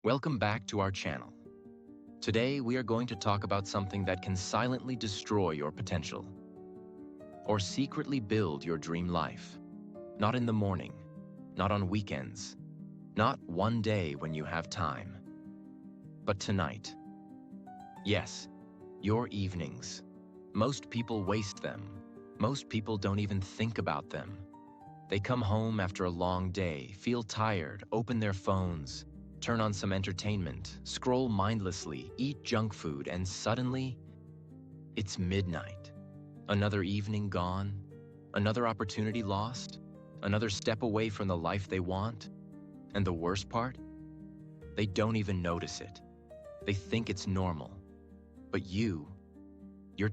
Welcome back to our channel. Today we are going to talk about something that can silently destroy your potential or secretly build your dream life. Not in the morning, not on weekends, not one day when you have time, but tonight. Yes, your evenings. Most people waste them. Most people don't even think about them. They come home after a long day, feel tired, open their phones, turn on some entertainment, scroll mindlessly, eat junk food, and suddenly, it's midnight. Another evening gone, another opportunity lost, another step away from the life they want. And the worst part? They don't even notice it. They think it's normal. But you're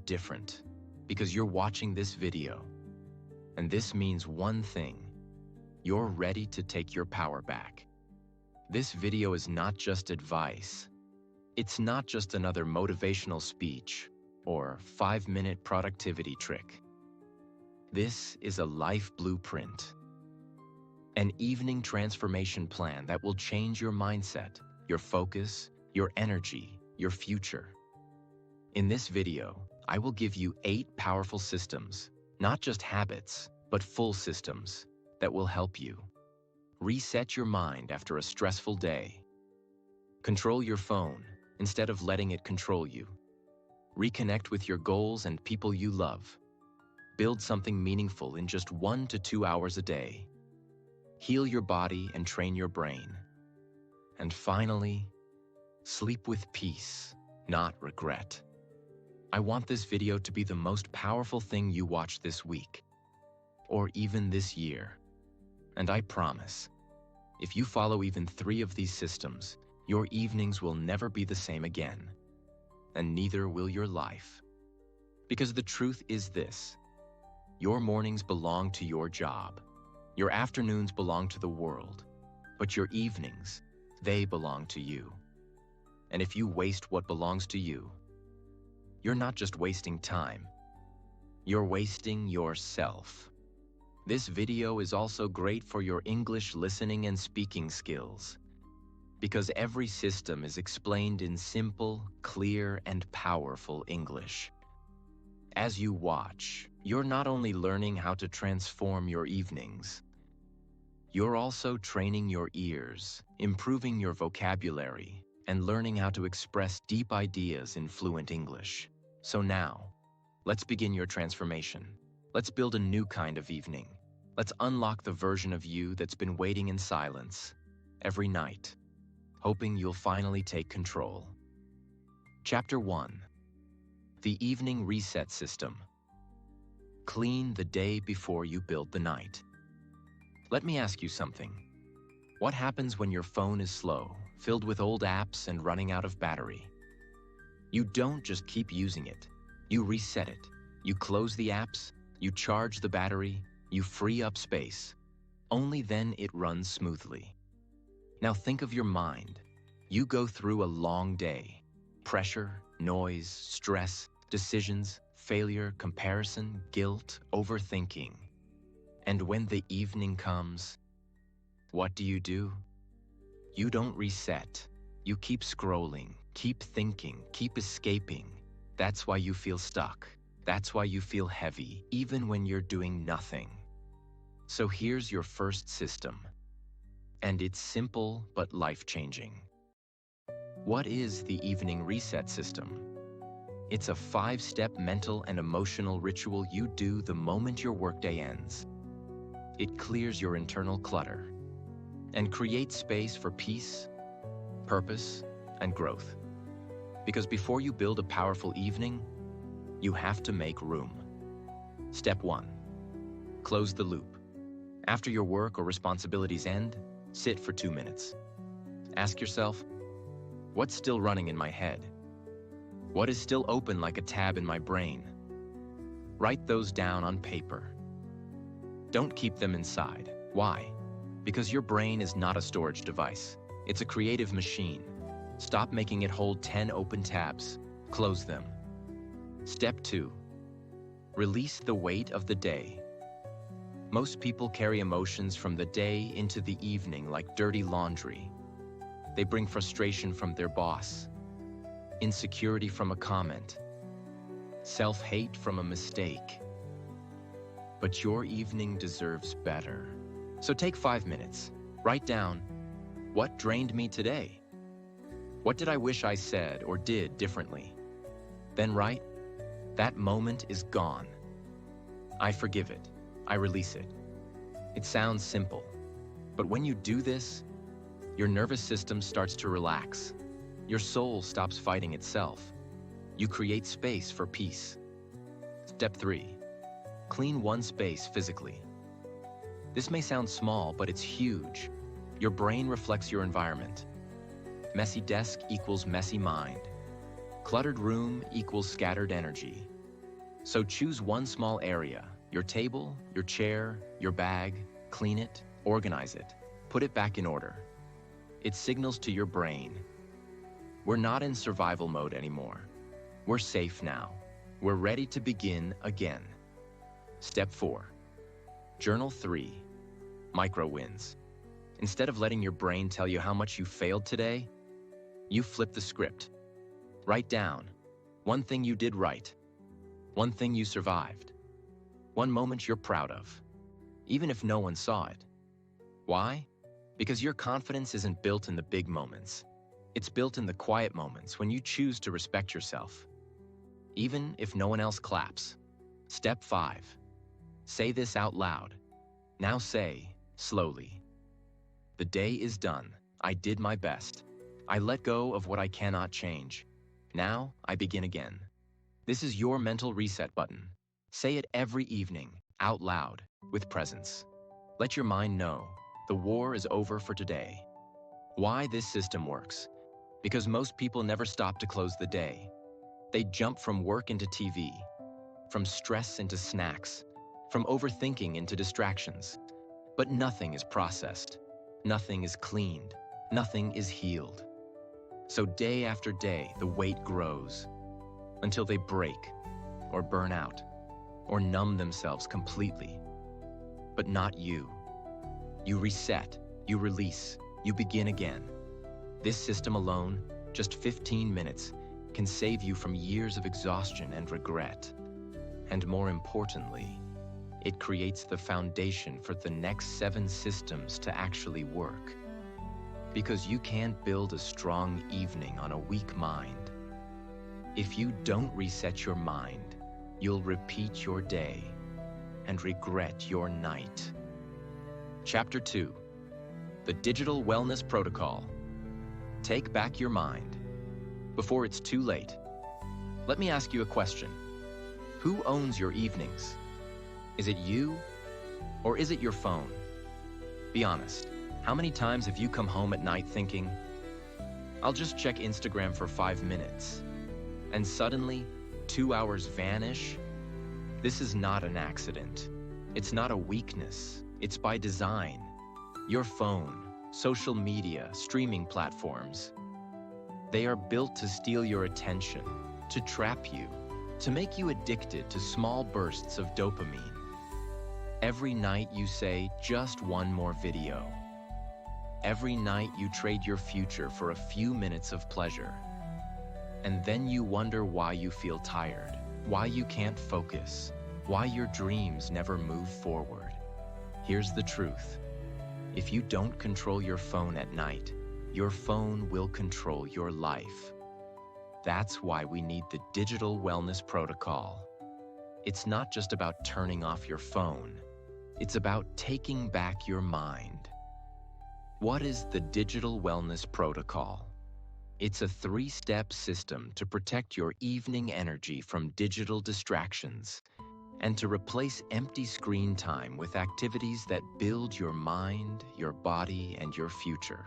different because you're watching this video. And this means one thing: you're ready to take your power back. This video is not just advice. It's not just another motivational speech or 5-minute productivity trick. This is a life blueprint, an evening transformation plan that will change your mindset, your focus, your energy, your future. In this video, I will give you 8 powerful systems, not just habits, but full systems that will help you reset your mind after a stressful day. Control your phone instead of letting it control you. Reconnect with your goals and people you love. Build something meaningful in just 1 to 2 hours a day. Heal your body and train your brain. And finally, sleep with peace, not regret. I want this video to be the most powerful thing you watch this week, or even this year. And I promise, if you follow even 3 of these systems, your evenings will never be the same again. And neither will your life. Because the truth is this: your mornings belong to your job. Your afternoons belong to the world. But your evenings, they belong to you. And if you waste what belongs to you, you're not just wasting time. You're wasting yourself. This video is also great for your English listening and speaking skills, because every system is explained in simple, clear, and powerful English. As you watch, you're not only learning how to transform your evenings, you're also training your ears, improving your vocabulary, and learning how to express deep ideas in fluent English. So now, let's begin your transformation. Let's build a new kind of evening. Let's unlock the version of you that's been waiting in silence every night, hoping you'll finally take control. Chapter 1: The Evening Reset System. Clean the day before you build the night. Let me ask you something. What happens when your phone is slow, filled with old apps and running out of battery? You don't just keep using it. You reset it. You close the apps, you charge the battery, you free up space. Only then it runs smoothly. Now think of your mind. You go through a long day. Pressure, noise, stress, decisions, failure, comparison, guilt, overthinking. And when the evening comes, what do? You don't reset. You keep scrolling, keep thinking, keep escaping. That's why you feel stuck. That's why you feel heavy, even when you're doing nothing. So here's your first system. And it's simple but life-changing. What is the evening reset system? It's a 5-step mental and emotional ritual you do the moment your workday ends. It clears your internal clutter and creates space for peace, purpose, and growth. Because before you build a powerful evening, you have to make room. Step 1. Close the loop. After your work or responsibilities end, sit for 2 minutes. Ask yourself, what's still running in my head? What is still open like a tab in my brain? Write those down on paper. Don't keep them inside. Why? Because your brain is not a storage device. It's a creative machine. Stop making it hold 10 open tabs. Close them. Step 2. Release the weight of the day. Most people carry emotions from the day into the evening like dirty laundry. They bring frustration from their boss, insecurity from a comment, self-hate from a mistake. But your evening deserves better. So take 5 minutes. Write down, what drained me today? What did I wish I said or did differently? Then write, that moment is gone. I forgive it. I release it. It sounds simple, but when you do this, your nervous system starts to relax. Your soul stops fighting itself. You create space for peace. Step 3. Clean one space physically. This may sound small, but it's huge. Your brain reflects your environment. Messy desk equals messy mind. Cluttered room equals scattered energy. So choose one small area, your table, your chair, your bag, clean it, organize it, put it back in order. It signals to your brain, we're not in survival mode anymore. We're safe now. We're ready to begin again. Step 4. Journal 3. Micro wins. Instead of letting your brain tell you how much you failed today, you flip the script. Write down one thing you did right, one thing you survived, one moment you're proud of, even if no one saw it. Why? Because your confidence isn't built in the big moments. It's built in the quiet moments when you choose to respect yourself, even if no one else claps. Step 5. Say this out loud. Now say, slowly, the day is done. I did my best. I let go of what I cannot change. Now I begin again. This is your mental reset button. Say it every evening, out loud, with presence. Let your mind know the war is over for today. Why this system works? Because most people never stop to close the day. They jump from work into TV, from stress into snacks, from overthinking into distractions. But nothing is processed. Nothing is cleaned. Nothing is healed. So day after day, the weight grows until they break or burn out or numb themselves completely. But not you. You reset, you release, you begin again. This system alone, just 15 minutes, can save you from years of exhaustion and regret. And more importantly, it creates the foundation for the next 7 systems to actually work. Because you can't build a strong evening on a weak mind. If you don't reset your mind, you'll repeat your day and regret your night. Chapter 2. The Digital Wellness Protocol. Take back your mind before it's too late. Let me ask you a question. Who owns your evenings? Is it you or is it your phone? Be honest. How many times have you come home at night thinking, I'll just check Instagram for 5 minutes, and suddenly 2 hours vanish? This is not an accident. It's not a weakness. It's by design. Your phone, social media, streaming platforms, they are built to steal your attention, to trap you, to make you addicted to small bursts of dopamine. Every night you say, just one more video. Every night you trade your future for a few minutes of pleasure. And then you wonder why you feel tired, why you can't focus, why your dreams never move forward. Here's the truth. If you don't control your phone at night, your phone will control your life. That's why we need the Digital Wellness Protocol. It's not just about turning off your phone. It's about taking back your mind. What is the Digital Wellness Protocol? It's a 3-step system to protect your evening energy from digital distractions and to replace empty screen time with activities that build your mind, your body, and your future.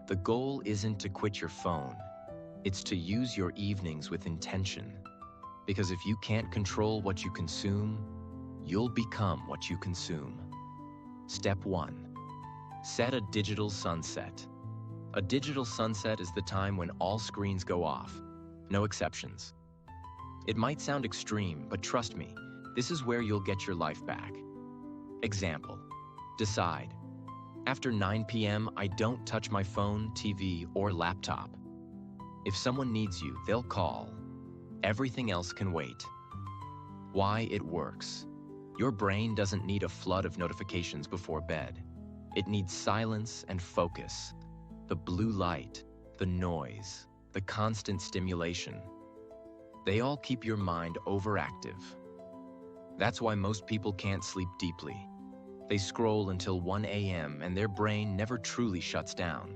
The goal isn't to quit your phone. It's to use your evenings with intention. Because if you can't control what you consume, you'll become what you consume. Step 1. Set a digital sunset. A digital sunset is the time when all screens go off. No exceptions. It might sound extreme, but trust me, this is where you'll get your life back. Example. Decide. After 9 p.m., I don't touch my phone, TV, or laptop. If someone needs you, they'll call. Everything else can wait. Why it works. Your brain doesn't need a flood of notifications before bed. It needs silence and focus. The blue light, the noise, the constant stimulation. They all keep your mind overactive. That's why most people can't sleep deeply. They scroll until 1 a.m. and their brain never truly shuts down.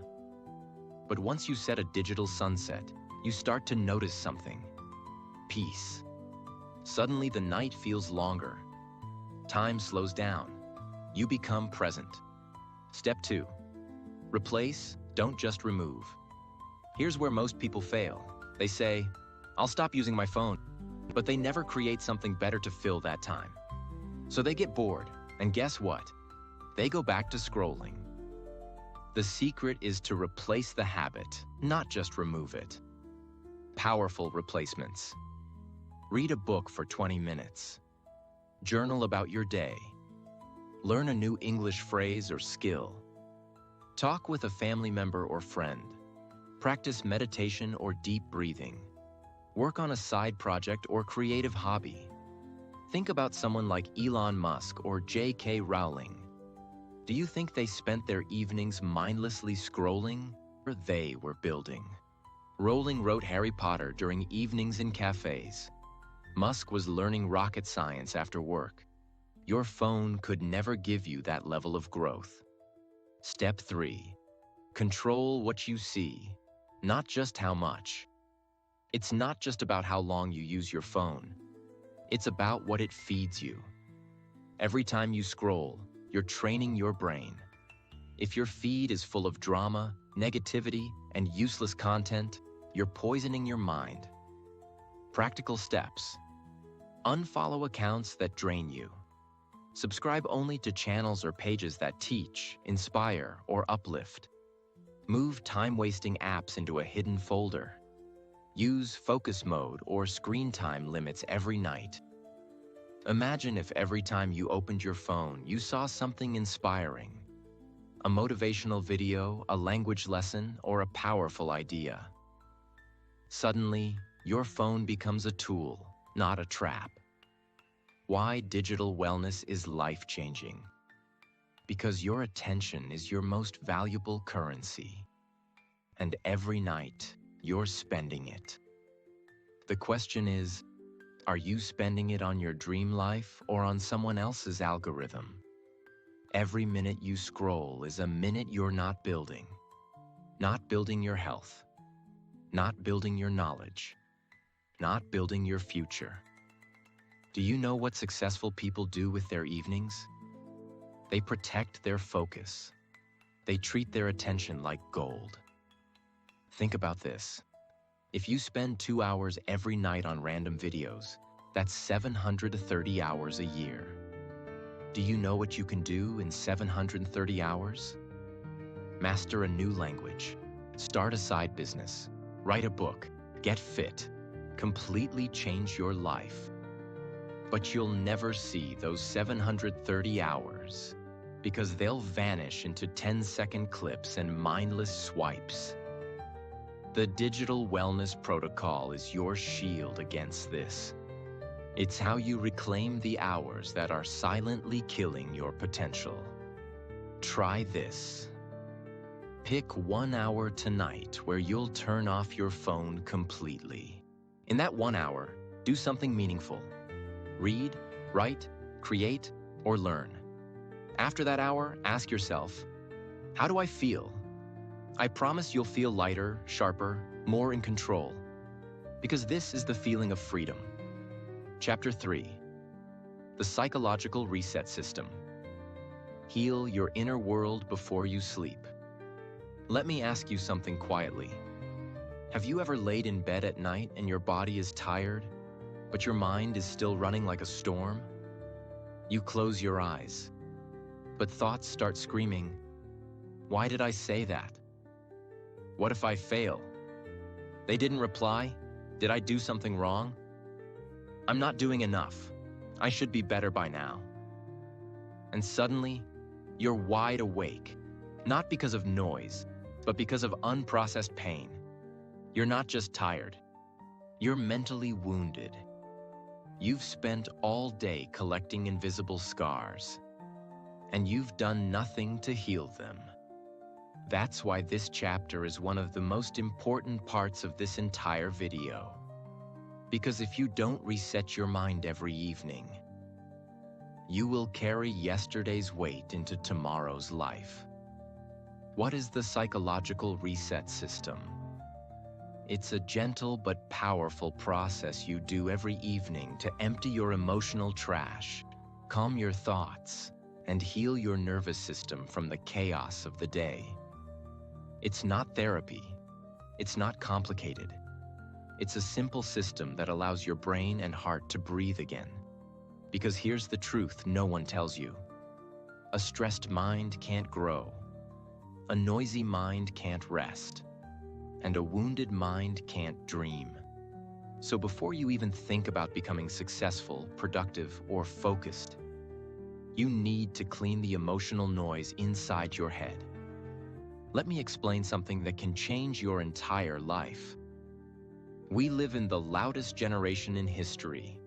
But once you set a digital sunset, you start to notice something. Peace. Suddenly the night feels longer. Time slows down. You become present. Step 2. Replace, don't just remove. Here's where most people fail. They say, I'll stop using my phone, but they never create something better to fill that time. So they get bored, and guess what? They go back to scrolling. The secret is to replace the habit, not just remove it. Powerful replacements. Read a book for 20 minutes. Journal about your day. Learn a new English phrase or skill. Talk with a family member or friend. Practice meditation or deep breathing. Work on a side project or creative hobby. Think about someone like Elon Musk or J.K. Rowling. Do you think they spent their evenings mindlessly scrolling, or they were building? Rowling wrote Harry Potter during evenings in cafes. Musk was learning rocket science after work. Your phone could never give you that level of growth. Step 3. Control what you see, not just how much. It's not just about how long you use your phone. It's about what it feeds you. Every time you scroll, you're training your brain. If your feed is full of drama, negativity, and useless content, you're poisoning your mind. Practical steps. Unfollow accounts that drain you. Subscribe only to channels or pages that teach, inspire, or uplift. Move time-wasting apps into a hidden folder. Use focus mode or screen time limits every night. Imagine if every time you opened your phone, you saw something inspiring. A motivational video, a language lesson, or a powerful idea. Suddenly, your phone becomes a tool, not a trap. Why digital wellness is life-changing? Because your attention is your most valuable currency. And every night, you're spending it. The question is, are you spending it on your dream life or on someone else's algorithm? Every minute you scroll is a minute you're not building. Not building your health. Not building your knowledge. Not building your future. Do you know what successful people do with their evenings? They protect their focus. They treat their attention like gold. Think about this. If you spend 2 hours every night on random videos, that's 730 hours a year. Do you know what you can do in 730 hours? Master a new language, start a side business, write a book, get fit, completely change your life. But you'll never see those 730 hours because they'll vanish into 10-second clips and mindless swipes. The Digital Wellness Protocol is your shield against this. It's how you reclaim the hours that are silently killing your potential. Try this. Pick 1 hour tonight where you'll turn off your phone completely. In that 1 hour, do something meaningful. Read, write, create, or learn. After that hour, ask yourself, how do I feel? I promise you'll feel lighter, sharper, more in control. Because this is the feeling of freedom. Chapter 3. The Psychological Reset System. Heal your inner world before you sleep. Let me ask you something quietly. Have you ever laid in bed at night and your body is tired, but your mind is still running like a storm? You close your eyes, but thoughts start screaming, why did I say that? What if I fail? They didn't reply? Did I do something wrong? I'm not doing enough. I should be better by now. And suddenly, you're wide awake, Not because of noise, but because of unprocessed pain. You're not just tired. You're mentally wounded. You've spent all day collecting invisible scars, and you've done nothing to heal them. That's why this chapter is one of the most important parts of this entire video. Because if you don't reset your mind every evening, you will carry yesterday's weight into tomorrow's life. What is the psychological reset system? It's a gentle but powerful process you do every evening to empty your emotional trash, calm your thoughts, and heal your nervous system from the chaos of the day. It's not therapy. It's not complicated. It's a simple system that allows your brain and heart to breathe again. Because here's the truth no one tells you. A stressed mind can't grow. A noisy mind can't rest. And a wounded mind can't dream. So before you even think about becoming successful, productive, or focused, you need to clean the emotional noise inside your head. Let me explain something that can change your entire life. We live in the loudest generation in history.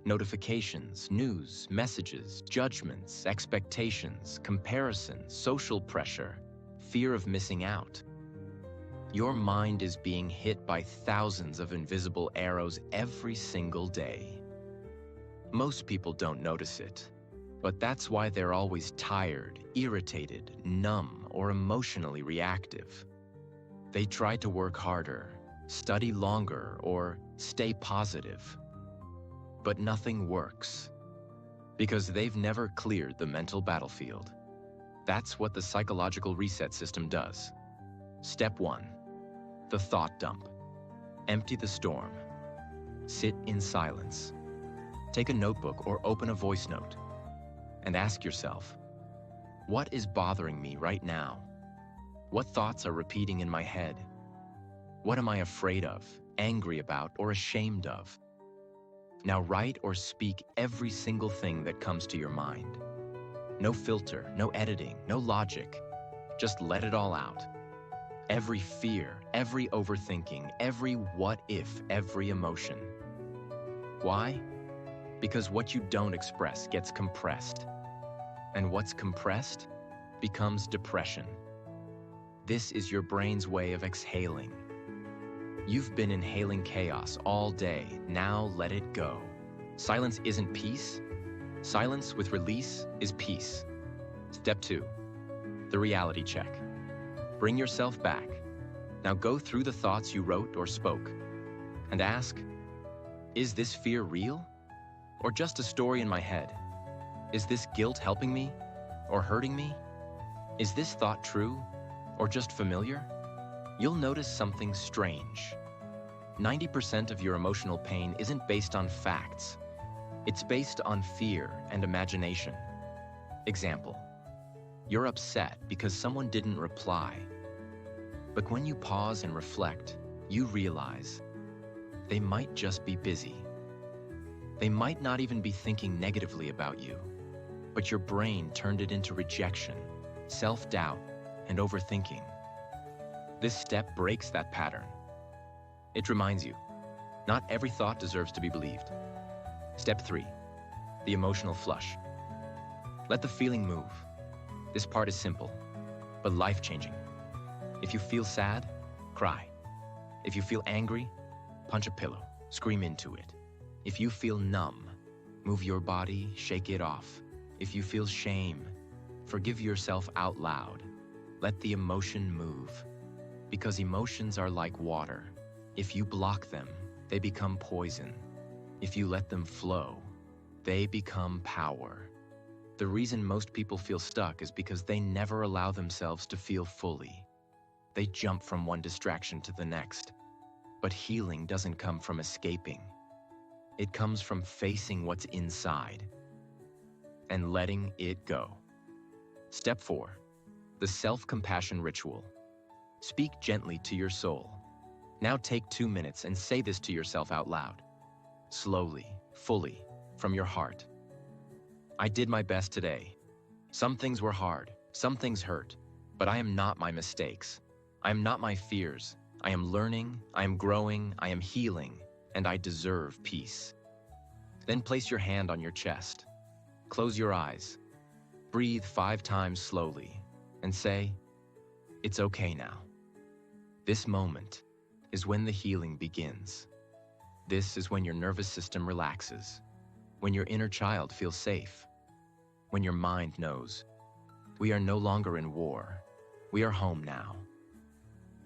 Notifications, news, messages, judgments, expectations, comparisons, social pressure, fear of missing out. Your mind is being hit by thousands of invisible arrows every single day. Most people don't notice it, but that's why they're always tired, irritated, numb, or emotionally reactive. They try to work harder, study longer, or stay positive. But nothing works, because they've never cleared the mental battlefield. That's what the psychological reset system does. Step 1. The thought dump. Empty the storm. Sit in silence. Take a notebook or open a voice note and ask yourself, what is bothering me right now? What thoughts are repeating in my head? What am I afraid of, angry about, or ashamed of? Now write or speak every single thing that comes to your mind. No filter, no editing, no logic. Just let it all out. Every fear, every overthinking, every what if, every emotion. Why? Because what you don't express gets compressed. And what's compressed becomes depression. This is your brain's way of exhaling. You've been inhaling chaos all day. Now let it go. Silence isn't peace. Silence with release is peace. Step 2. The reality check. Bring yourself back. Now go through the thoughts you wrote or spoke and ask, is this fear real or just a story in my head? Is this guilt helping me or hurting me? Is this thought true or just familiar? You'll notice something strange. 90% of your emotional pain isn't based on facts. It's based on fear and imagination. Example. You're upset because someone didn't reply. But when you pause and reflect, you realize they might just be busy. They might not even be thinking negatively about you, but your brain turned it into rejection, self-doubt, and overthinking. This step breaks that pattern. It reminds you, not every thought deserves to be believed. Step 3, the emotional flush. Let the feeling move. This part is simple, but life-changing. If you feel sad, cry. If you feel angry, punch a pillow, scream into it. If you feel numb, move your body, shake it off. If you feel shame, forgive yourself out loud. Let the emotion move. Because emotions are like water. If you block them, they become poison. If you let them flow, they become power. The reason most people feel stuck is because they never allow themselves to feel fully. They jump from one distraction to the next. But healing doesn't come from escaping. It comes from facing what's inside and letting it go. Step 4, the self-compassion ritual. Speak gently to your soul. Now take 2 minutes and say this to yourself out loud. Slowly, fully, from your heart. I did my best today. Some things were hard, some things hurt, But I am not my mistakes. I am not my fears. I am learning, I am growing, I am healing, and I deserve peace. Then place your hand on your chest. Close your eyes. Breathe 5 times slowly and say, "It's okay now." This moment is when the healing begins. This is when your nervous system relaxes, when your inner child feels safe, when your mind knows, we are no longer in war. We are home now.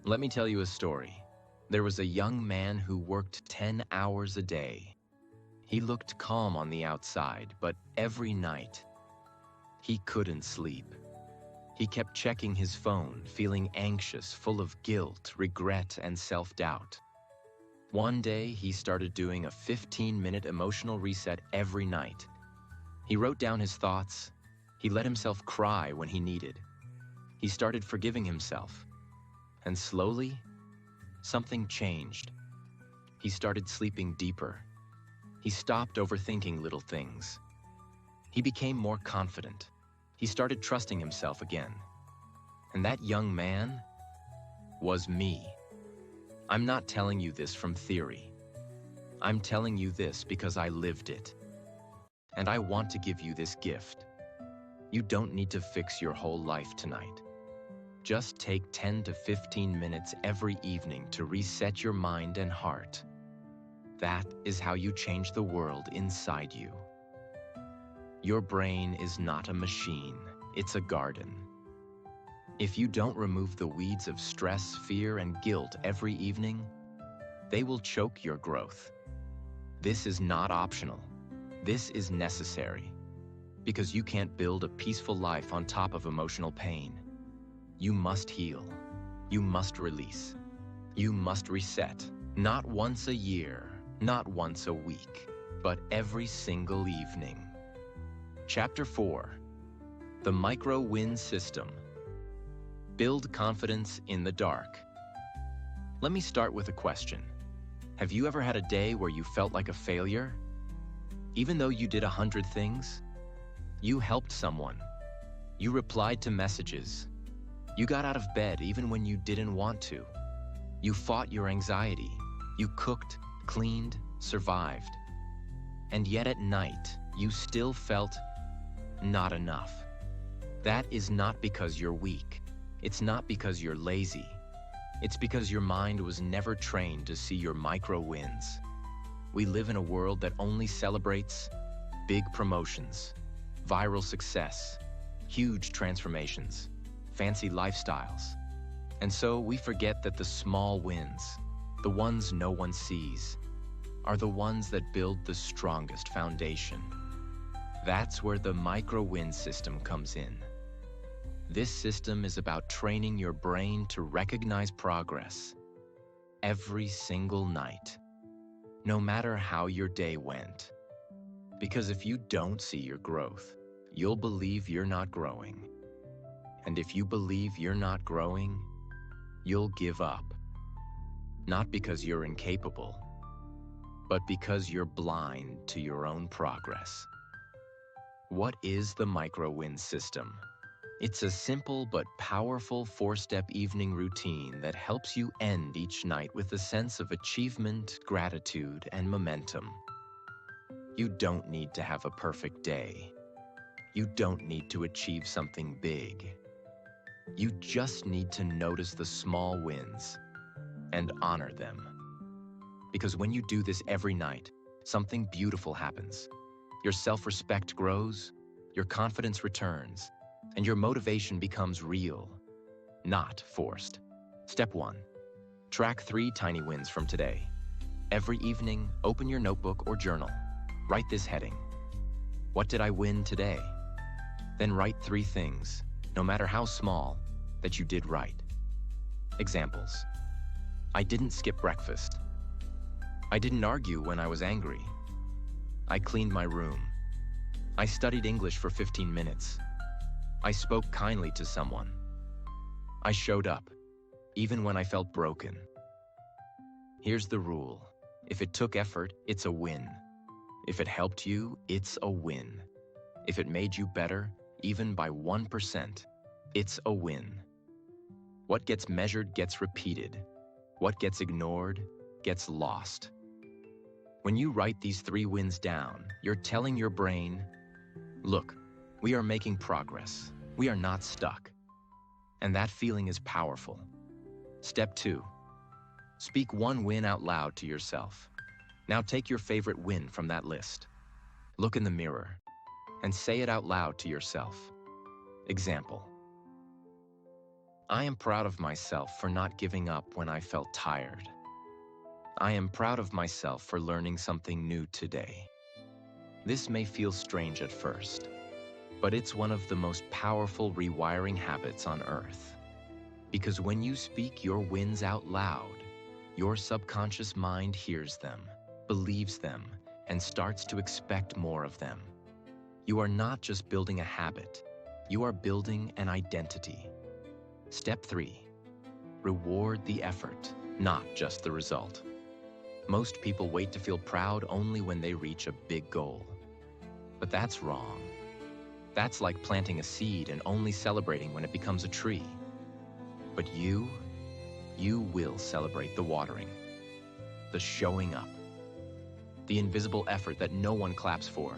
Let me tell you a story. There was a young man who worked 10 hours a day. He looked calm on the outside, but every night, he couldn't sleep. He kept checking his phone, feeling anxious, full of guilt, regret, and self-doubt. One day, he started doing a 15-minute emotional reset every night. He wrote down his thoughts. He let himself cry when he needed. He started forgiving himself. And slowly, something changed. He started sleeping deeper. He stopped overthinking little things. He became more confident. He started trusting himself again. And that young man was me. I'm not telling you this from theory. I'm telling you this because I lived it. And I want to give you this gift. You don't need to fix your whole life tonight. Just take 10 to 15 minutes every evening to reset your mind and heart. That is how you change the world inside you. Your brain is not a machine, it's a garden. If you don't remove the weeds of stress, fear, and guilt every evening, they will choke your growth. This is not optional. This is necessary. Because you can't build a peaceful life on top of emotional pain. You must heal. You must release. You must reset. Not once a year, not once a week, but every single evening. Chapter 4. The Micro-Win System. Build confidence in the dark. Let me start with a question. Have you ever had a day where you felt like a failure? Even though you did 100 things? You helped someone. You replied to messages. You got out of bed even when you didn't want to. You fought your anxiety. You cooked, cleaned, survived. And yet at night, you still felt not enough. That is not because you're weak. It's not because you're lazy. It's because your mind was never trained to see your micro wins. We live in a world that only celebrates big promotions, viral success, huge transformations, fancy lifestyles. And so we forget that the small wins, the ones no one sees, are the ones that build the strongest foundation. That's where the micro-win system comes in. This system is about training your brain to recognize progress every single night, no matter how your day went. Because if you don't see your growth, you'll believe you're not growing. And if you believe you're not growing, you'll give up. Not because you're incapable, but because you're blind to your own progress. What is the micro-win system? It's a simple but powerful 4-step evening routine that helps you end each night with a sense of achievement, gratitude, and momentum. You don't need to have a perfect day. You don't need to achieve something big. You just need to notice the small wins and honor them. Because when you do this every night, something beautiful happens. Your self-respect grows, your confidence returns, and your motivation becomes real, not forced. Step 1. Track 3 tiny wins from today. Every evening, open your notebook or journal. Write this heading. What did I win today? Then write 3 things, no matter how small, that you did right. Examples. I didn't skip breakfast. I didn't argue when I was angry. I cleaned my room. I studied English for 15 minutes. I spoke kindly to someone. I showed up, even when I felt broken. Here's the rule. If it took effort, it's a win. If it helped you, it's a win. If it made you better, even by 1%, it's a win. What gets measured gets repeated. What gets ignored gets lost. When you write these 3 wins down, you're telling your brain, look, we are making progress. We are not stuck. And that feeling is powerful. Step 2. Speak 1 win out loud to yourself. Now take your favorite win from that list. Look in the mirror and say it out loud to yourself. Example: I am proud of myself for not giving up when I felt tired. I am proud of myself for learning something new today. This may feel strange at first, but it's one of the most powerful rewiring habits on Earth. Because when you speak your wins out loud, your subconscious mind hears them, believes them, and starts to expect more of them. You are not just building a habit, you are building an identity. Step 3. Reward the effort, not just the result. Most people wait to feel proud only when they reach a big goal. But that's wrong. That's like planting a seed and only celebrating when it becomes a tree. But you will celebrate the watering, the showing up, the invisible effort that no one claps for.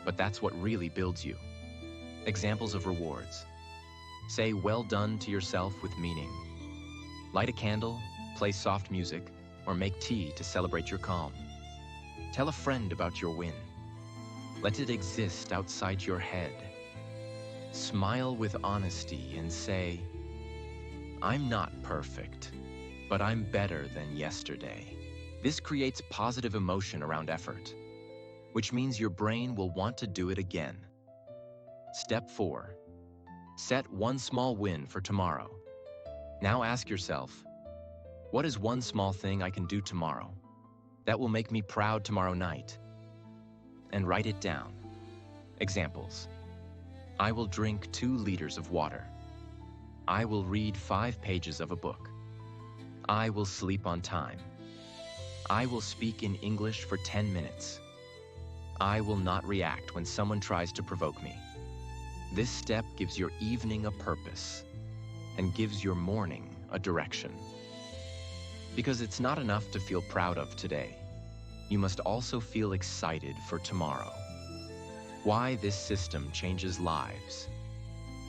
But that's what really builds you. Examples of rewards. Say well done to yourself with meaning. Light a candle, play soft music, or make tea to celebrate your calm. Tell a friend about your win. Let it exist outside your head. Smile with honesty and say, I'm not perfect, but I'm better than yesterday. This creates positive emotion around effort, which means your brain will want to do it again. Step 4. Set 1 small win for tomorrow. Now ask yourself, what is 1 small thing I can do tomorrow that will make me proud tomorrow night? And write it down. Examples: I will drink 2 liters of water. I will read 5 pages of a book. I will sleep on time. I will speak in English for 10 minutes. I will not react when someone tries to provoke me. This step gives your evening a purpose and gives your morning a direction. Because it's not enough to feel proud of today. You must also feel excited for tomorrow. Why this system changes lives?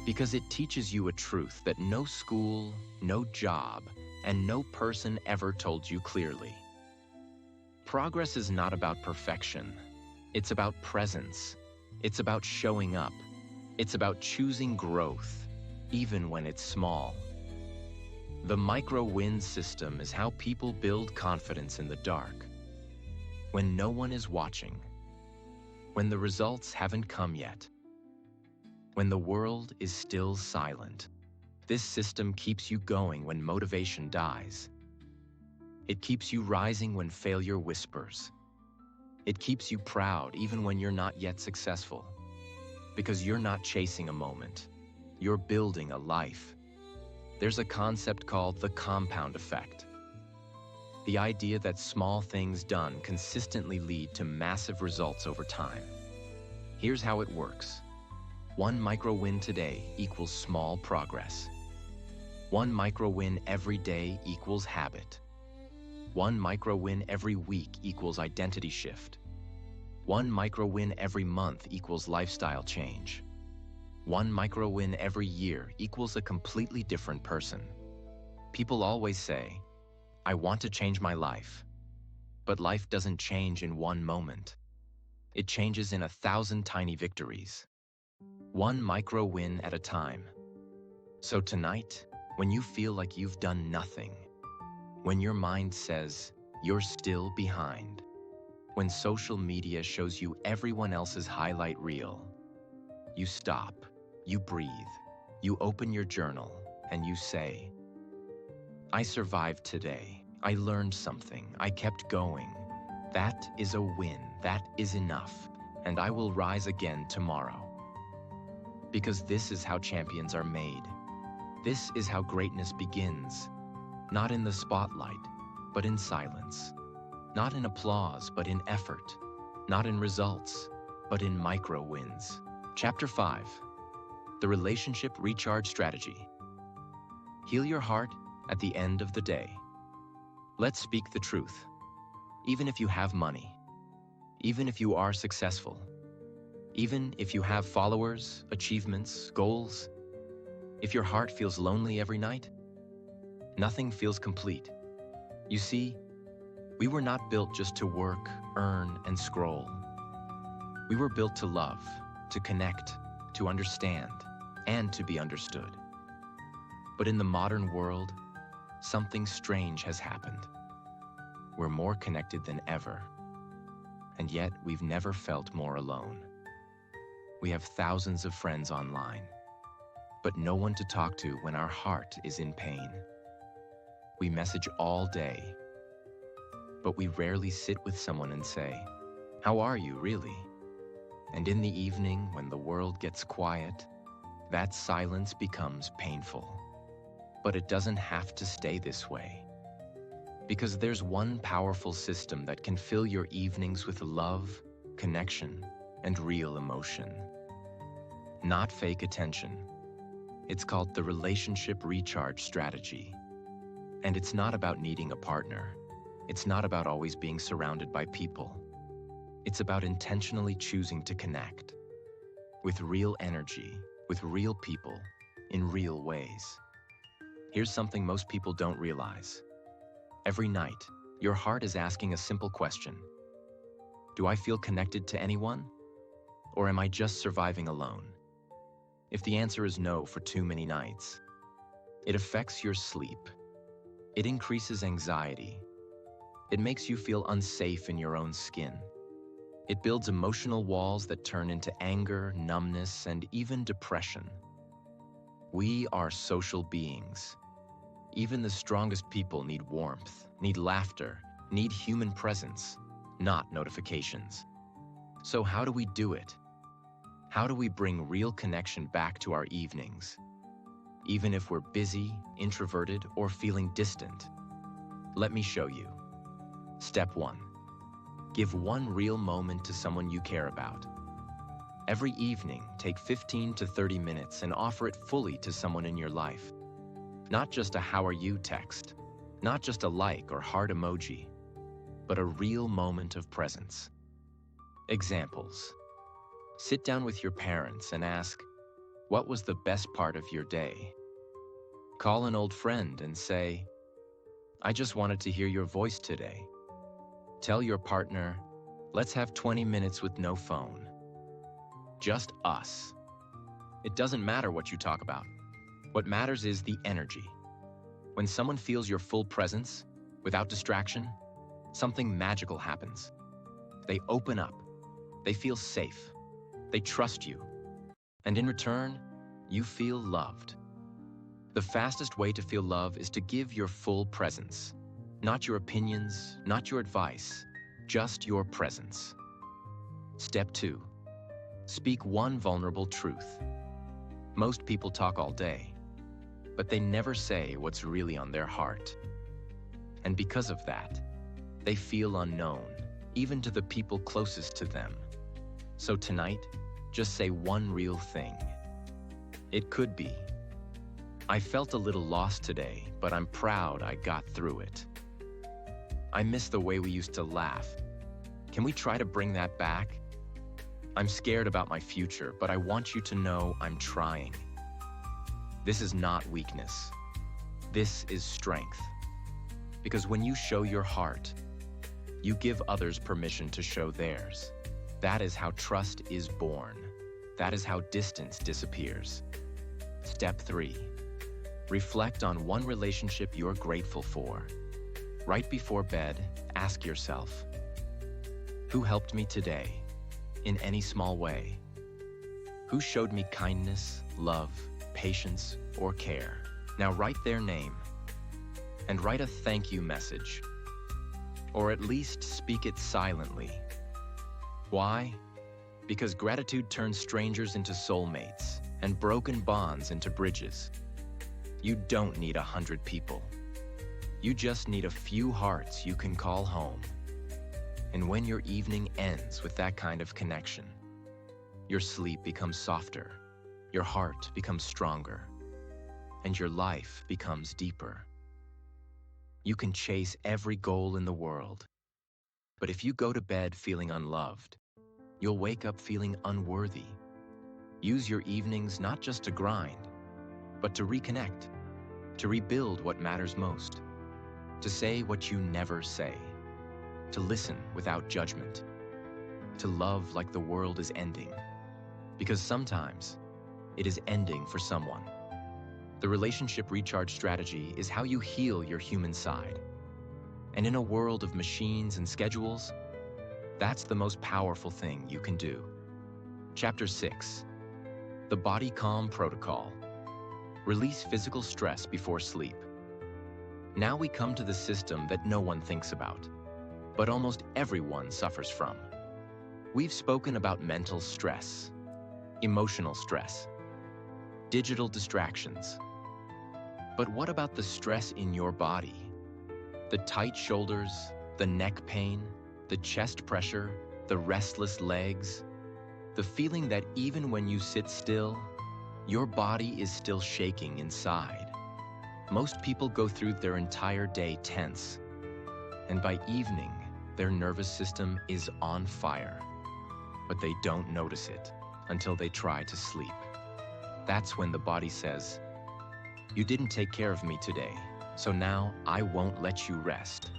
Because it teaches you a truth that no school, no job, and no person ever told you clearly. Progress is not about perfection. It's about presence. It's about showing up. It's about choosing growth, even when it's small. The micro-win system is how people build confidence in the dark. When no one is watching. When the results haven't come yet. When the world is still silent. This system keeps you going when motivation dies. It keeps you rising when failure whispers. It keeps you proud even when you're not yet successful. Because you're not chasing a moment. You're building a life. There's a concept called the compound effect. The idea that small things done consistently lead to massive results over time. Here's how it works. 1 micro-win today equals small progress. 1 micro-win every day equals habit. 1 micro-win every week equals identity shift. 1 micro-win every month equals lifestyle change. 1 micro-win every year equals a completely different person. People always say, I want to change my life. But life doesn't change in 1 moment. It changes in 1,000 tiny victories. 1 micro-win at a time. So tonight, when you feel like you've done nothing, when your mind says you're still behind, when social media shows you everyone else's highlight reel, you stop, you breathe, you open your journal, and you say, I survived today. I learned something. I kept going. That is a win. That is enough. And I will rise again tomorrow. Because this is how champions are made. This is how greatness begins. Not in the spotlight, but in silence. Not in applause, but in effort. Not in results, but in micro-wins. Chapter 5. The Relationship Recharge Strategy. Heal your heart at the end of the day. Let's speak the truth. Even if you have money, even if you are successful, even if you have followers, achievements, goals, if your heart feels lonely every night, nothing feels complete. You see, we were not built just to work, earn, and scroll. We were built to love, to connect, to understand, and to be understood. But in the modern world, something strange has happened. We're more connected than ever, and yet we've never felt more alone. We have thousands of friends online, but no one to talk to when our heart is in pain. We message all day, but we rarely sit with someone and say, "How are you, really?" And in the evening, when the world gets quiet, that silence becomes painful. But it doesn't have to stay this way. Because there's one powerful system that can fill your evenings with love, connection, and real emotion. Not fake attention. It's called the relationship recharge strategy. And it's not about needing a partner. It's not about always being surrounded by people. It's about intentionally choosing to connect with real energy, with real people, in real ways. Here's something most people don't realize. Every night, your heart is asking a simple question. Do I feel connected to anyone? Or am I just surviving alone? If the answer is no for too many nights, it affects your sleep. It increases anxiety. It makes you feel unsafe in your own skin. It builds emotional walls that turn into anger, numbness, and even depression. We are social beings. Even the strongest people need warmth, need laughter, need human presence, not notifications. So how do we do it? How do we bring real connection back to our evenings? Even if we're busy, introverted, or feeling distant. Let me show you. Step 1. Give one real moment to someone you care about. Every evening, take 15 to 30 minutes and offer it fully to someone in your life. Not just a "how are you" text, not just a like or heart emoji, but a real moment of presence. Examples. Sit down with your parents and ask, "What was the best part of your day?" Call an old friend and say, "I just wanted to hear your voice today." Tell your partner, "Let's have 20 minutes with no phone. Just us." It doesn't matter what you talk about. What matters is the energy. When someone feels your full presence, without distraction, something magical happens. They open up. They feel safe. They trust you. And in return, you feel loved. The fastest way to feel love is to give your full presence. Not your opinions, not your advice, just your presence. Step 2. Speak one vulnerable truth. Most people talk all day, but they never say what's really on their heart. And because of that, they feel unknown, even to the people closest to them. So tonight, just say one real thing. It could be, "I felt a little lost today, but I'm proud I got through it. I miss the way we used to laugh. Can we try to bring that back? I'm scared about my future, but I want you to know I'm trying." This is not weakness. This is strength. Because when you show your heart, you give others permission to show theirs. That is how trust is born. That is how distance disappears. Step 3. Reflect on one relationship you're grateful for. Right before bed, ask yourself, who helped me today, in any small way? Who showed me kindness, love, patience, or care? Now write their name, and write a thank you message, or at least speak it silently. Why? Because gratitude turns strangers into soulmates, and broken bonds into bridges. You don't need 100 people. You just need a few hearts you can call home. And when your evening ends with that kind of connection, your sleep becomes softer, your heart becomes stronger, and your life becomes deeper. You can chase every goal in the world, but if you go to bed feeling unloved, you'll wake up feeling unworthy. Use your evenings not just to grind, but to reconnect, to rebuild what matters most, to say what you never say, to listen without judgment, to love like the world is ending, because sometimes it is ending for someone. The relationship recharge strategy is how you heal your human side. And in a world of machines and schedules, that's the most powerful thing you can do. Chapter 6. The Body Calm Protocol. Release physical stress before sleep. Now we come to the system that no one thinks about, but almost everyone suffers from. We've spoken about mental stress, emotional stress, digital distractions. But what about the stress in your body? The tight shoulders, the neck pain, the chest pressure, the restless legs, the feeling that even when you sit still, your body is still shaking inside. Most people go through their entire day tense, and by evening, their nervous system is on fire, but they don't notice it until they try to sleep. That's when the body says, "You didn't take care of me today, so now I won't let you rest."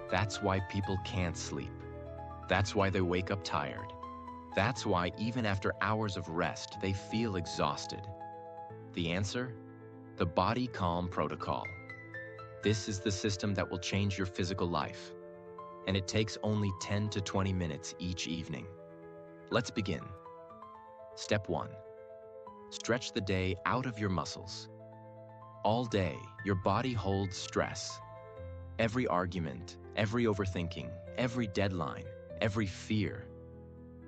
That's why people can't sleep. That's why they wake up tired. That's why even after hours of rest, they feel exhausted. The answer? The Body Calm Protocol. This is the system that will change your physical life, and it takes only 10 to 20 minutes each evening. Let's begin. Step 1. Stretch the day out of your muscles. All day, your body holds stress. Every argument, every overthinking, every deadline, every fear.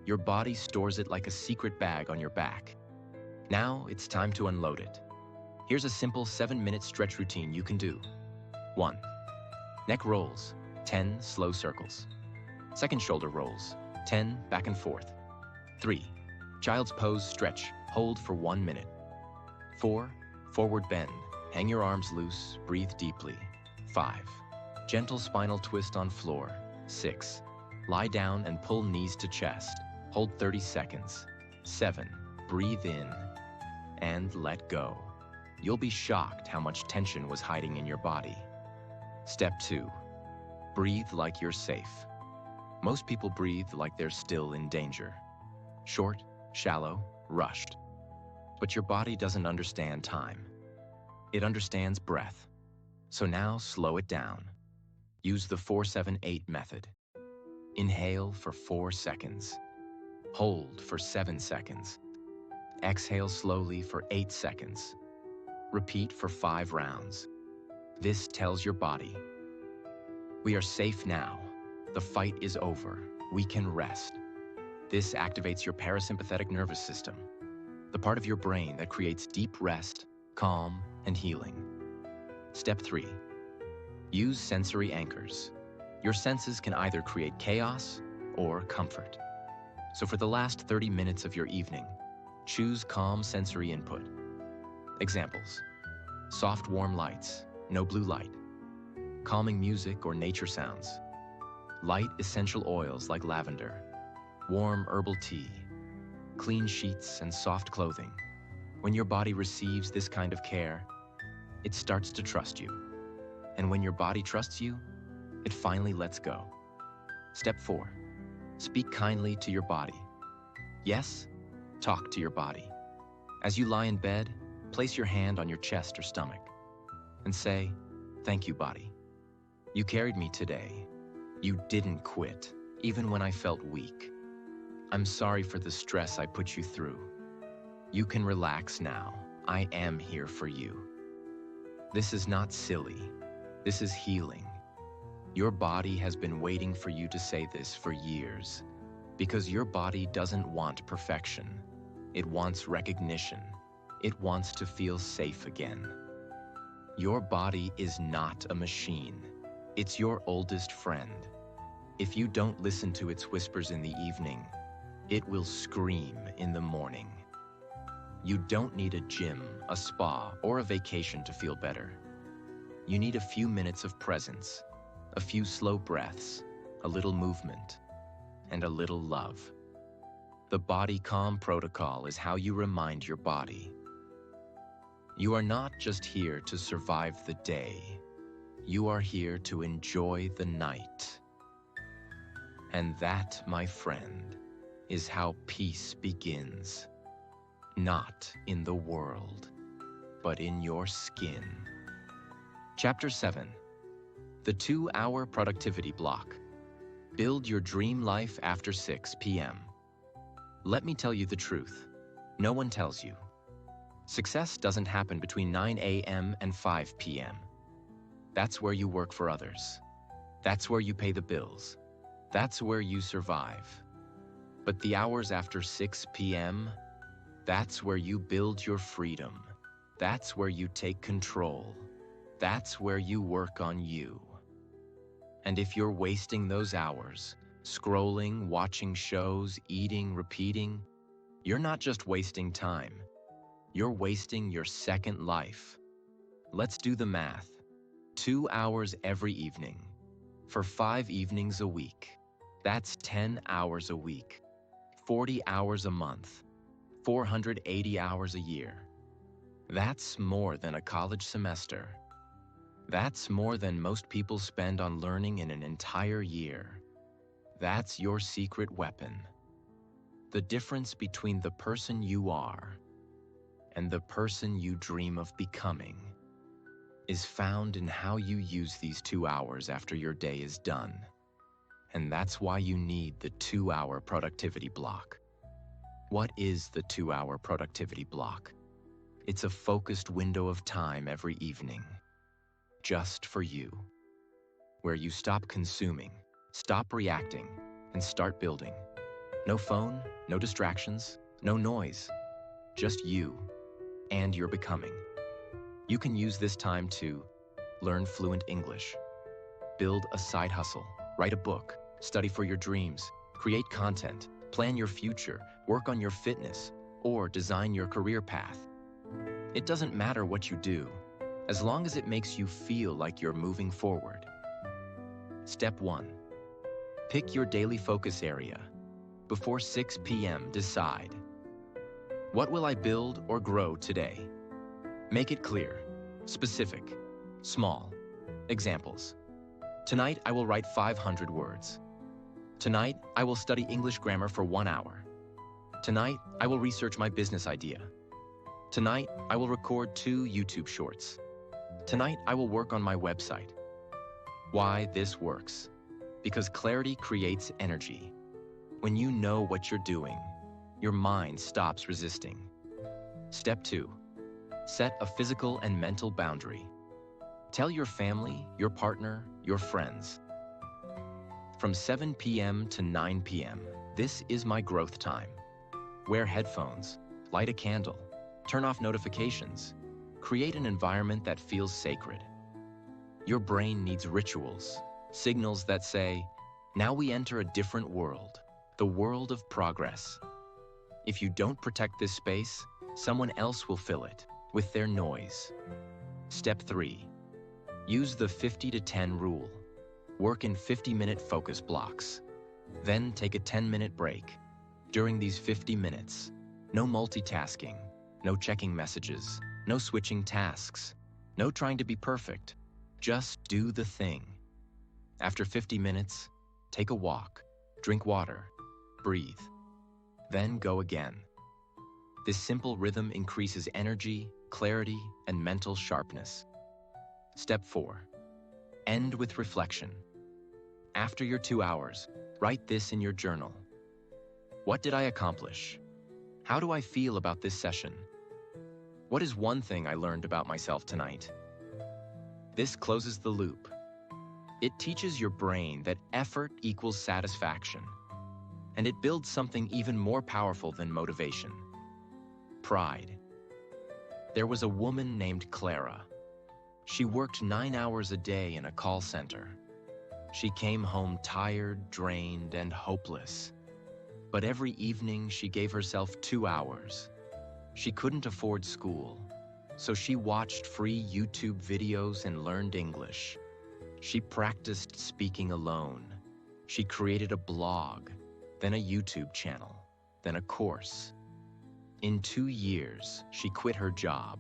Your body stores it like a secret bag on your back. Now it's time to unload it. Here's a simple 7-minute stretch routine you can do. 1. Neck rolls, 10 slow circles. Second shoulder rolls, 10 back and forth. 3. Child's pose stretch, hold for 1 minute. 4. Forward bend, hang your arms loose, breathe deeply. 5. Gentle spinal twist on floor. 6. Lie down and pull knees to chest. Hold 30 seconds. 7. Breathe in and let go. You'll be shocked how much tension was hiding in your body. Step 2. Breathe like you're safe. Most people breathe like they're still in danger. Short, shallow, rushed. But your body doesn't understand time. It understands breath. So now slow it down. Use the 4-7-8 method. Inhale for 4 seconds. Hold for 7 seconds. Exhale slowly for 8 seconds. Repeat for 5 rounds. This tells your body, we are safe now. The fight is over. We can rest. This activates your parasympathetic nervous system, the part of your brain that creates deep rest, calm, and healing. Step 3. Use sensory anchors. Your senses can either create chaos or comfort. So for the last 30 minutes of your evening, choose calm sensory input. Examples: soft warm lights, no blue light; calming music or nature sounds; light essential oils like lavender; warm herbal tea; clean sheets and soft clothing. When your body receives this kind of care, it starts to trust you. And when your body trusts you, it finally lets go. Step 4. Speak kindly to your body. Yes, talk to your body. As you lie in bed, place your hand on your chest or stomach and say, "Thank you, body. You carried me today. You didn't quit, even when I felt weak. I'm sorry for the stress I put you through. You can relax now. I am here for you." This is not silly. This is healing. Your body has been waiting for you to say this for years, because your body doesn't want perfection. It wants recognition. It wants to feel safe again. Your body is not a machine. It's your oldest friend. If you don't listen to its whispers in the evening, it will scream in the morning. You don't need a gym, a spa, or a vacation to feel better. You need a few minutes of presence, a few slow breaths, a little movement, and a little love. The Body Calm Protocol is how you remind your body. You are not just here to survive the day. You are here to enjoy the night. And that, my friend, is how peace begins. Not in the world, but in your skin. Chapter 7. The 2-hour productivity block. Build your dream life after 6 p.m. Let me tell you the truth. No one tells you. Success doesn't happen between 9 a.m. and 5 p.m. That's where you work for others. That's where you pay the bills. That's where you survive. But the hours after 6 p.m., that's where you build your freedom. That's where you take control. That's where you work on you. And if you're wasting those hours, scrolling, watching shows, eating, repeating, you're not just wasting time. You're wasting your second life. Let's do the math. 2 hours every evening, for 5 evenings a week. That's 10 hours a week, 40 hours a month, 480 hours a year. That's more than a college semester. That's more than most people spend on learning in an entire year. That's your secret weapon. The difference between the person you are and the person you dream of becoming is found in how you use these 2 hours after your day is done. And that's why you need the 2-hour productivity block. What is the 2-hour productivity block? It's a focused window of time every evening, just for you, where you stop consuming, stop reacting, and start building. No phone, no distractions, no noise, just you and your becoming. You can use this time to learn fluent English, build a side hustle, write a book, study for your dreams, create content, plan your future, work on your fitness, or design your career path. It doesn't matter what you do, as long as it makes you feel like you're moving forward. Step 1. Pick your daily focus area. Before 6 p.m., decide. What will I build or grow today? Make it clear, specific, small. Examples. Tonight, I will write 500 words. Tonight, I will study English grammar for 1 hour. Tonight, I will research my business idea. Tonight, I will record 2 YouTube shorts. Tonight, I will work on my website. Why this works? Because clarity creates energy. When you know what you're doing, your mind stops resisting. Step 2. Set a physical and mental boundary. Tell your family, your partner, your friends. From 7 p.m. to 9 p.m., this is my growth time. Wear headphones, light a candle, turn off notifications, create an environment that feels sacred. Your brain needs rituals, signals that say, now we enter a different world, the world of progress. If you don't protect this space, someone else will fill it with their noise. Step 3. Use the 50 to 10 rule. Work in 50-minute focus blocks. Then take a 10-minute break. During these 50 minutes, no multitasking, no checking messages, no switching tasks, no trying to be perfect. Just do the thing. After 50 minutes, take a walk, drink water, breathe, then go again. This simple rhythm increases energy, clarity, and mental sharpness. Step 4. End with reflection. After your 2 hours, write this in your journal. What did I accomplish? How do I feel about this session? What is one thing I learned about myself tonight? This closes the loop. It teaches your brain that effort equals satisfaction, and it builds something even more powerful than motivation: pride. There was a woman named Clara. She worked 9 hours a day in a call center. She came home tired, drained, and hopeless. But every evening she gave herself 2 hours. She couldn't afford school, so she watched free YouTube videos and learned English. She practiced speaking alone. She created a blog, then a YouTube channel, then a course. In 2 years, she quit her job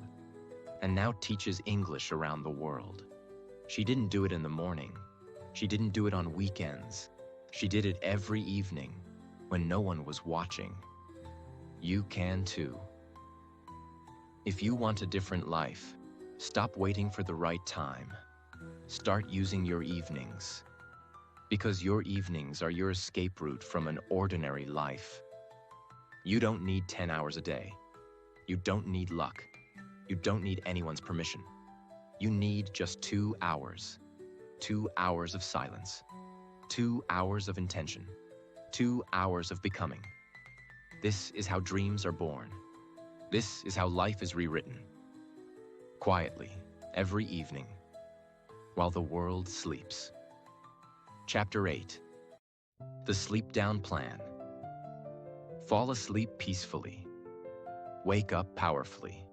and now teaches English around the world. She didn't do it in the morning. She didn't do it on weekends. She did it every evening when no one was watching. You can too. If you want a different life, stop waiting for the right time. Start using your evenings, because your evenings are your escape route from an ordinary life. You don't need 10 hours a day. You don't need luck. You don't need anyone's permission. You need just 2 hours. 2 hours of silence. 2 hours of intention. 2 hours of becoming. This is how dreams are born. This is how life is rewritten. Quietly, every evening, while the world sleeps. Chapter 8. The Sleep Down Plan. Fall asleep peacefully. Wake up powerfully.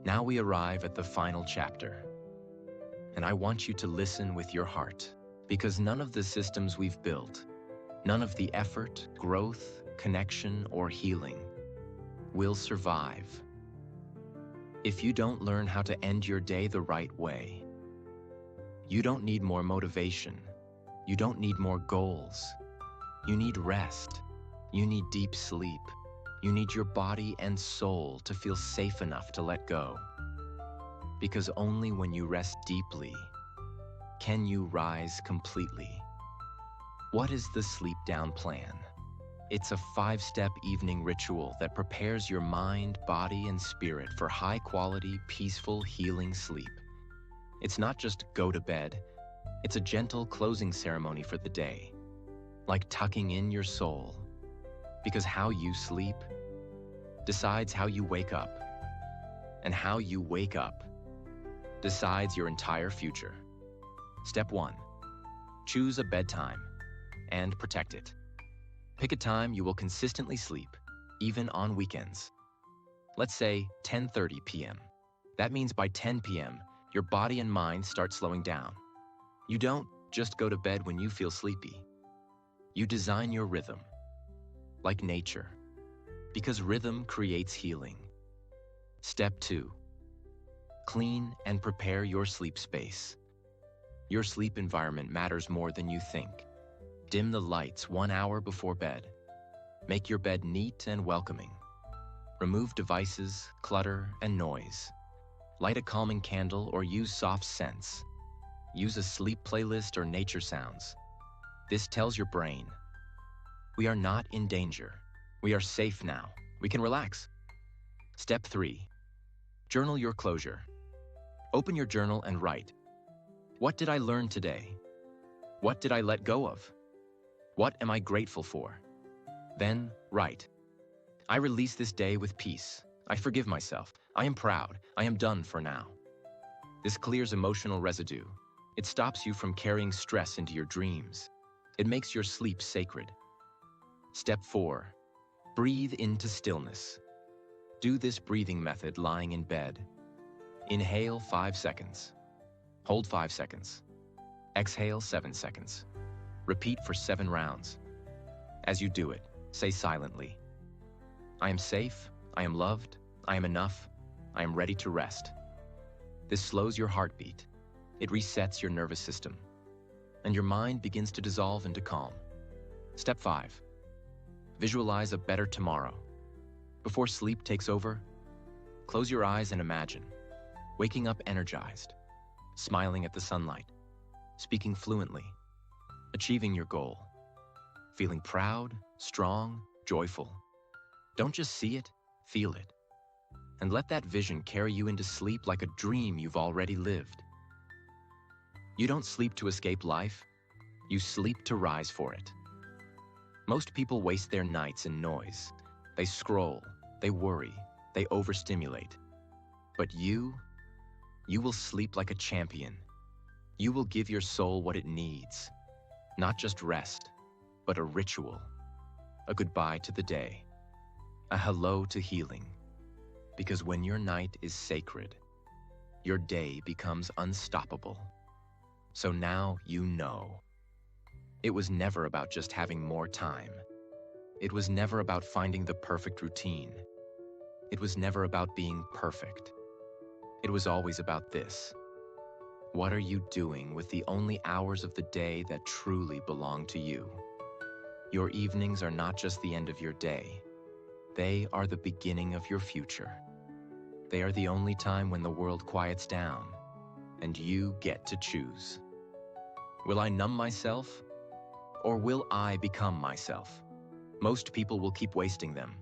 Now we arrive at the final chapter. And I want you to listen with your heart, because none of the systems we've built, none of the effort, growth, connection, or healing will survive if you don't learn how to end your day the right way. You don't need more motivation. You don't need more goals. You need rest. You need deep sleep. You need your body and soul to feel safe enough to let go. Because only when you rest deeply can you rise completely. What is the Sleep Down Plan? It's a 5-step evening ritual that prepares your mind, body, and spirit for high-quality, peaceful, healing sleep. It's not just go to bed. It's a gentle closing ceremony for the day, like tucking in your soul. Because how you sleep decides how you wake up, and how you wake up decides your entire future. Step 1. Choose a bedtime and protect it. Pick a time you will consistently sleep, even on weekends. Let's say 10:30 p.m. That means by 10 p.m., your body and mind start slowing down. You don't just go to bed when you feel sleepy. You design your rhythm, like nature, because rhythm creates healing. Step 2. Clean and prepare your sleep space. Your sleep environment matters more than you think. Dim the lights 1 hour before bed. Make your bed neat and welcoming. Remove devices, clutter, and noise. Light a calming candle or use soft scents. Use a sleep playlist or nature sounds. This tells your brain, we are not in danger. We are safe now. We can relax. Step 3. Journal your closure. Open your journal and write, what did I learn today? What did I let go of? What am I grateful for? Then write, I release this day with peace. I forgive myself. I am proud. I am done for now. This clears emotional residue. It stops you from carrying stress into your dreams. It makes your sleep sacred. Step 4. Breathe into stillness. Do this breathing method lying in bed. Inhale 5 seconds. Hold 5 seconds. Exhale 7 seconds. Repeat for 7 rounds. As you do it, say silently, I am safe, I am loved, I am enough, I am ready to rest. This slows your heartbeat. It resets your nervous system, and your mind begins to dissolve into calm. Step 5. Visualize a better tomorrow. Before sleep takes over, close your eyes and imagine waking up energized, smiling at the sunlight, speaking fluently, achieving your goal, feeling proud, strong, joyful. Don't just see it, feel it. And let that vision carry you into sleep like a dream you've already lived. You don't sleep to escape life, you sleep to rise for it. Most people waste their nights in noise. They scroll, they worry, they overstimulate. But you will sleep like a champion. You will give your soul what it needs. Not just rest, but a ritual. A goodbye to the day. A hello to healing. Because when your night is sacred, your day becomes unstoppable. So now you know. It was never about just having more time. It was never about finding the perfect routine. It was never about being perfect. It was always about this. What are you doing with the only hours of the day that truly belong to you? Your evenings are not just the end of your day. They are the beginning of your future. They are the only time when the world quiets down, and you get to choose. Will I numb myself, or will I become myself? Most people will keep wasting them.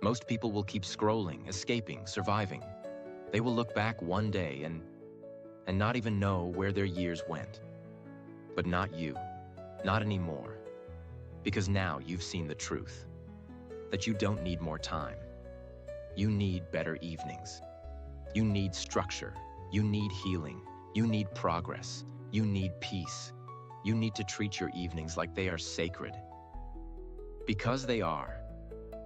Most people will keep scrolling, escaping, surviving. They will look back one day and not even know where their years went. But not you, not anymore. Because now you've seen the truth, that you don't need more time. You need better evenings. You need structure. You need healing. You need progress. You need peace. You need to treat your evenings like they are sacred. Because they are.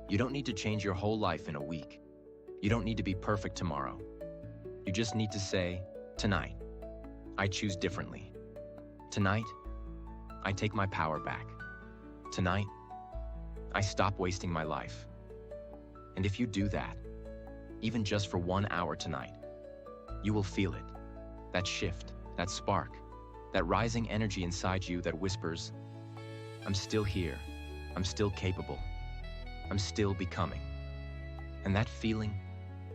You don't need to change your whole life in a week. You don't need to be perfect tomorrow. You just need to say, tonight, I choose differently. Tonight, I take my power back. Tonight, I stop wasting my life. And if you do that, even just for 1 hour tonight, you will feel it. That shift, that spark, that rising energy inside you that whispers, I'm still here. I'm still capable. I'm still becoming. And that feeling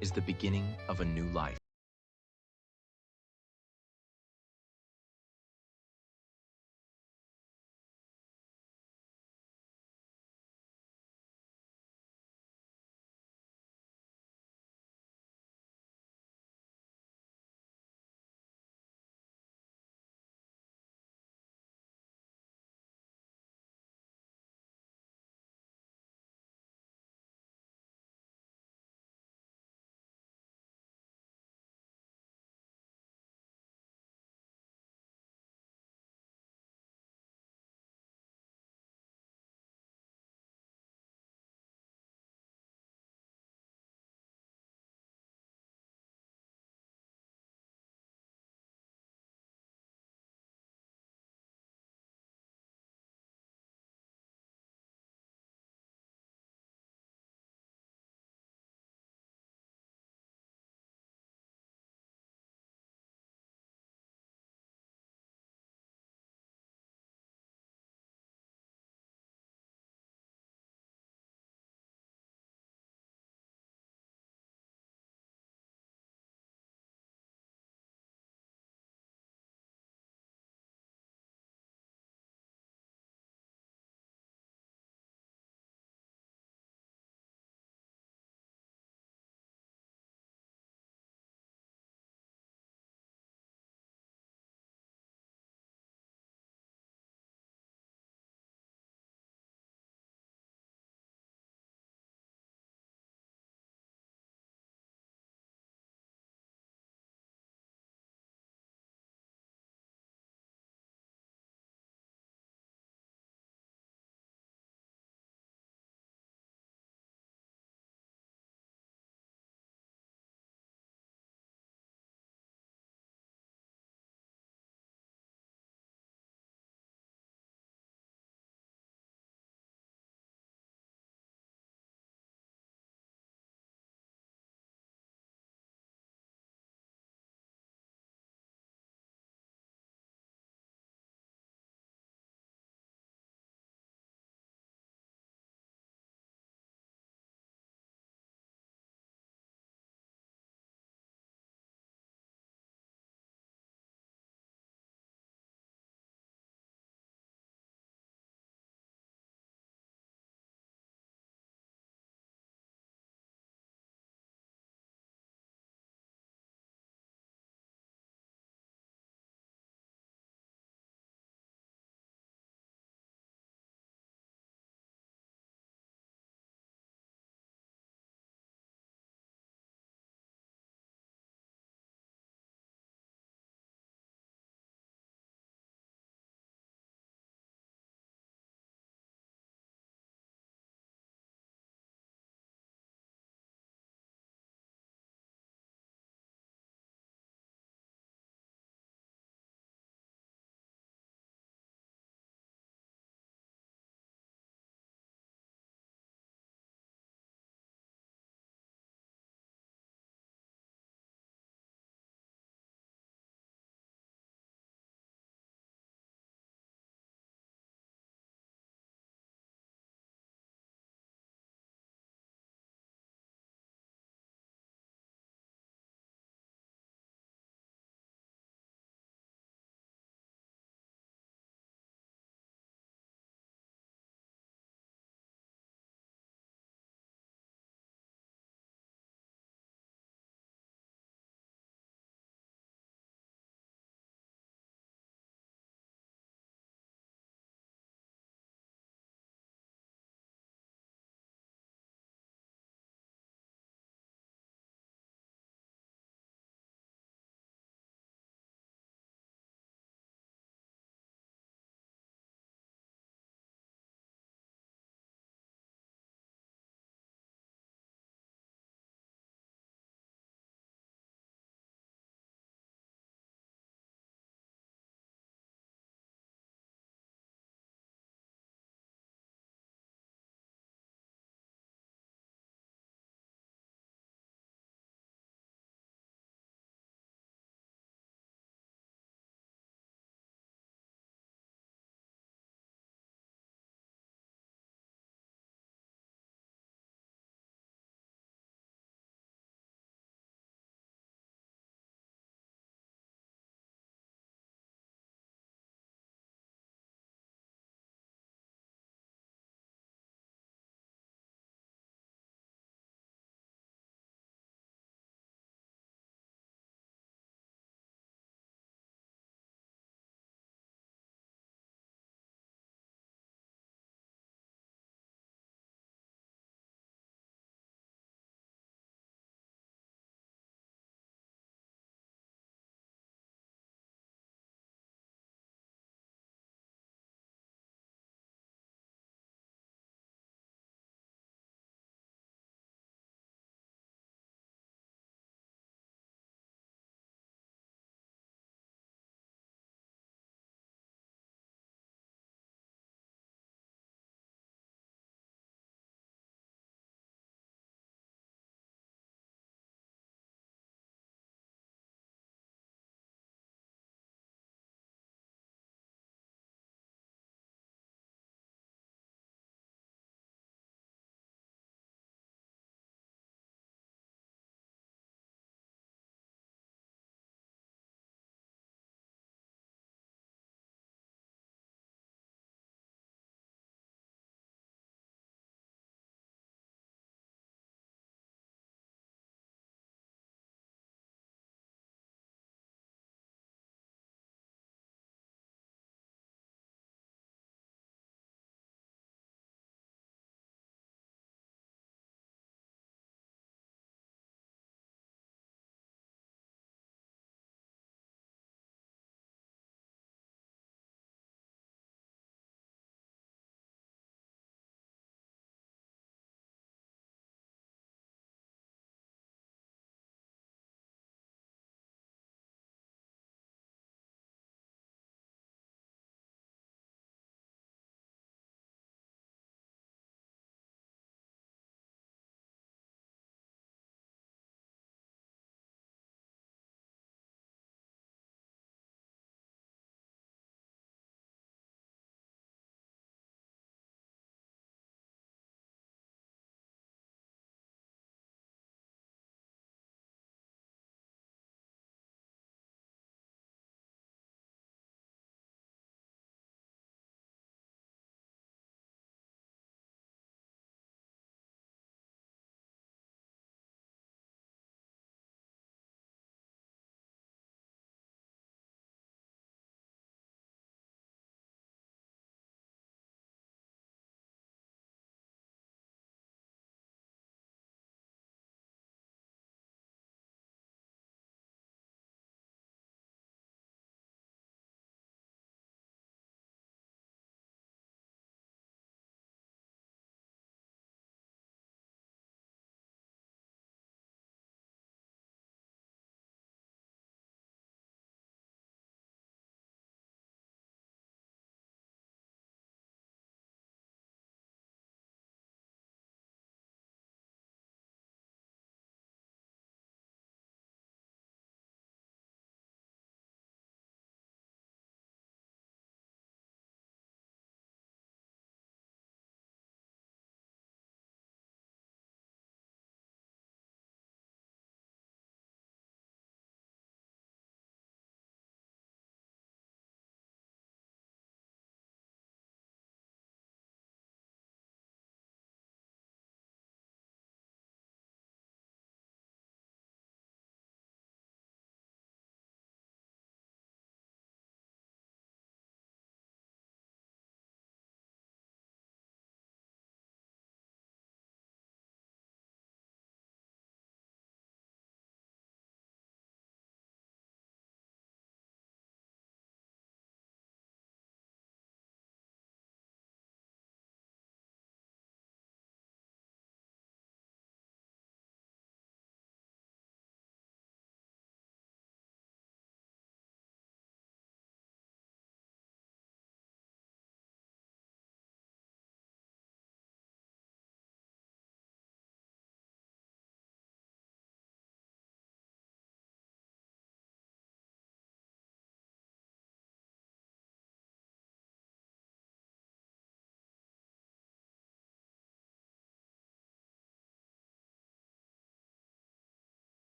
is the beginning of a new life.